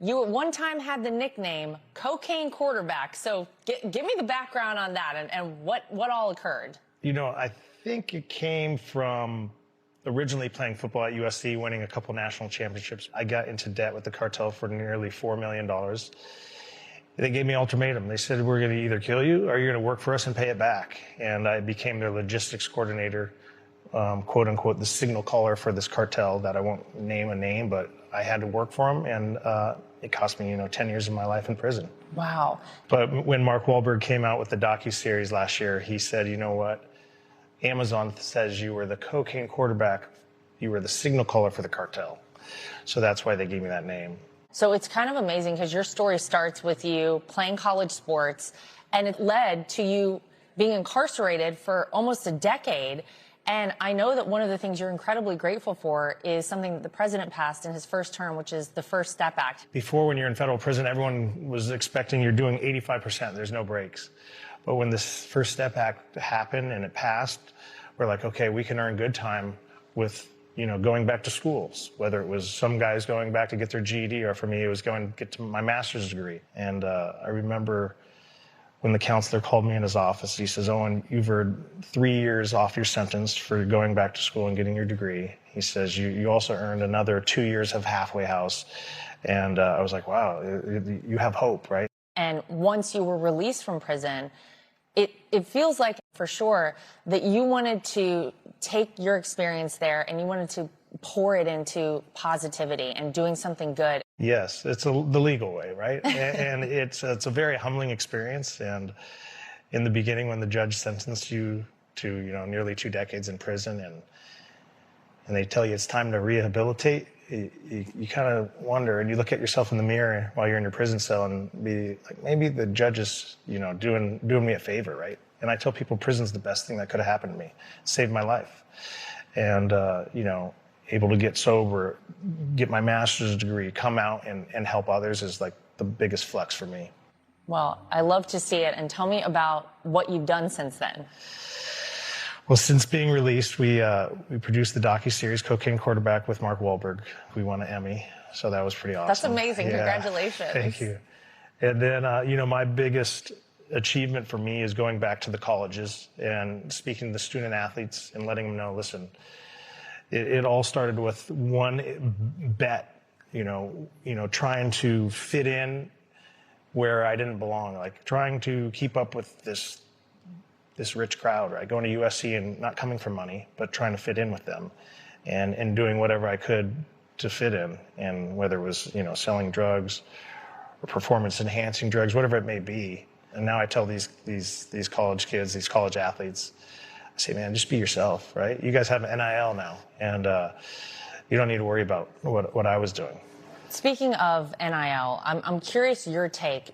You at one time had the nickname Cocaine Quarterback. So give me the background on that and what all occurred. You know, I think it came from originally playing football at USC, winning a couple national championships. I got into debt with the cartel for nearly $4 million. They gave me an ultimatum. They said, we're going to either kill you or you're going to work for us and pay it back. And I became their logistics coordinator, quote unquote, the signal caller for this cartel that I won't name a name, but I had to work for them. And it cost me, 10 years of my life in prison. Wow. But when Mark Wahlberg came out with the docuseries last year, he said, you know what? Amazon says you were the cocaine quarterback. You were the signal caller for the cartel. So that's why they gave me that name. So it's kind of amazing because your story starts with you playing college sports, and it led to you being incarcerated for almost a decade. And I know that one of the things you're incredibly grateful for is something that the president passed in his first term, which is the First Step Act. Before, when you're in federal prison, everyone was expecting you're doing 85%. There's no breaks. But when this First Step Act happened and it passed, we're like, okay, we can earn good time with going back to schools, whether it was some guys going back to get their GED, or for me, it was going to get to my master's degree. And I remember when the counselor called me in his office, he says, Owen, you've earned 3 years off your sentence for going back to school and getting your degree. He says, you also earned another 2 years of halfway house. And I was like, wow, you have hope, right? And once you were released from prison, it feels like for sure that you wanted to take your experience there and you wanted to pour it into positivity and doing something good. Yes, it's the legal way, right? and it's a very humbling experience. And in the beginning, when the judge sentenced you to nearly 2 decades in prison, and they tell you it's time to rehabilitate, you kind of wonder, and you look at yourself in the mirror while you're in your prison cell and be like, maybe the judge is doing me a favor, right? And I tell people prison's the best thing that could have happened to me. It saved my life. And able to get sober, get my master's degree, come out and help others is like the biggest flex for me. Well, I love to see it. And tell me about what you've done since then. Well, since being released, we produced the docuseries Cocaine Quarterback with Mark Wahlberg. We won an Emmy, so that was pretty awesome. That's amazing. Yeah. Congratulations. Thank you. And then, my biggest achievement for me is going back to the colleges and speaking to the student athletes and letting them know, listen, it all started with one bet, trying to fit in where I didn't belong, like trying to keep up with this rich crowd, right? Going to USC and not coming for money, but trying to fit in with them and doing whatever I could to fit in. And whether it was, selling drugs or performance enhancing drugs, whatever it may be. And now I tell these college kids, these college athletes, I say, man, just be yourself, right? You guys have an NIL now, and you don't need to worry about what I was doing. Speaking of NIL, I'm curious your take.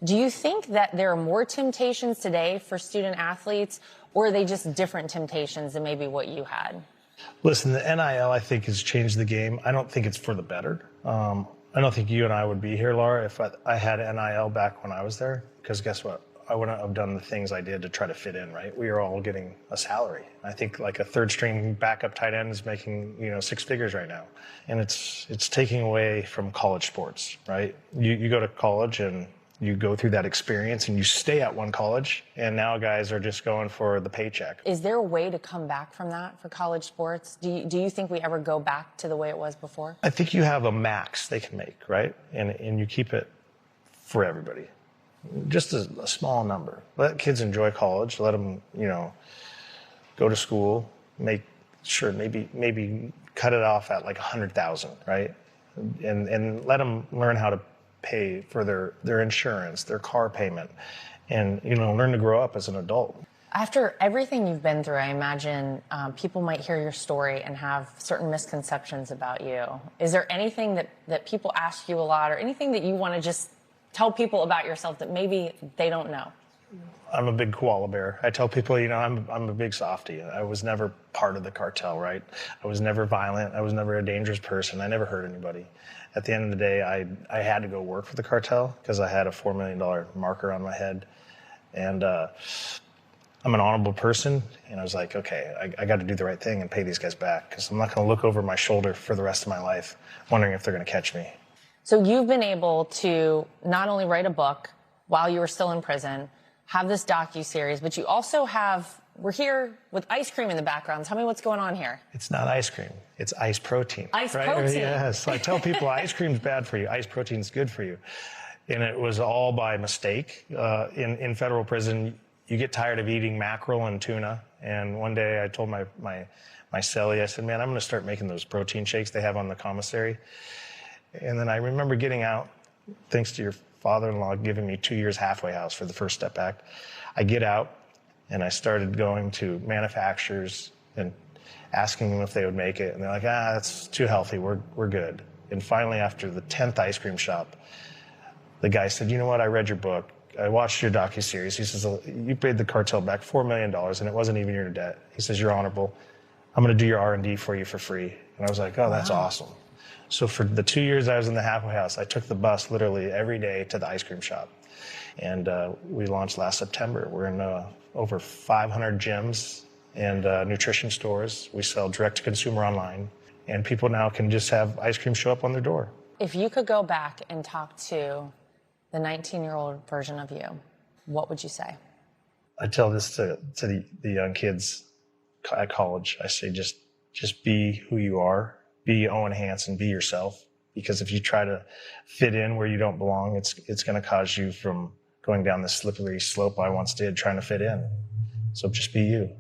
Do you think that there are more temptations today for student athletes, or are they just different temptations than maybe what you had? Listen, the NIL, I think, has changed the game. I don't think it's for the better. I don't think you and I would be here, Laura, if I had NIL back when I was there, because guess what? I wouldn't have done the things I did to try to fit in, right? We were all getting a salary. I think like a third string backup tight end is making, 6 figures right now. And it's taking away from college sports, right? You go to college and you go through that experience and you stay at one college, and now guys are just going for the paycheck. Is there a way to come back from that for college sports? Do you think we ever go back to the way it was before? I think you have a max they can make, right? And you keep it for everybody. Just a small number. Let kids enjoy college. Let them, go to school. Make sure maybe cut it off at like 100,000, right? And let them learn how to pay for their insurance, their car payment, and learn to grow up as an adult. After everything you've been through, I imagine people might hear your story and have certain misconceptions about you. Is there anything that people ask you a lot, or anything that you want to just tell people about yourself that maybe they don't know? I'm a big koala bear. I tell people, I'm a big softie. I was never part of the cartel, right? I was never violent. I was never a dangerous person. I never hurt anybody. At the end of the day, I had to go work for the cartel because I had a $4 million marker on my head. And I'm an honorable person. And I was like, okay, I got to do the right thing and pay these guys back, because I'm not going to look over my shoulder for the rest of my life wondering if they're going to catch me. So you've been able to not only write a book while you were still in prison, have this docuseries, but you also have, we're here with ice cream in the background. Tell me what's going on here. It's not ice cream. It's ice protein. Ice right? protein. Yes. I tell people ice cream's bad for you. Ice protein's good for you. And it was all by mistake. In federal prison, you get tired of eating mackerel and tuna. And one day I told my cellie, I said, man, I'm going to start making those protein shakes they have on the commissary. And then I remember getting out, thanks to your father-in-law giving me 2 years halfway house for the First Step Act. I get out and I started going to manufacturers and asking them if they would make it. And they're like, that's too healthy. We're good. And finally, after the 10th ice cream shop, the guy said, you know what? I read your book. I watched your docuseries. He says, you paid the cartel back $4 million and it wasn't even your debt. He says, you're honorable. I'm going to do your R&D for you for free. And I was like, oh, that's awesome. So for the 2 years I was in the halfway house, I took the bus literally every day to the ice cream shop. And we launched last September. We're in over 500 gyms and nutrition stores. We sell direct to consumer online. And people now can just have ice cream show up on their door. If you could go back and talk to the 19-year-old version of you, what would you say? I tell this to the young kids at college. I say, just be who you are. Be Owen Hansen, be yourself. Because if you try to fit in where you don't belong, it's going to cause you from going down the slippery slope I once did trying to fit in. So just be you.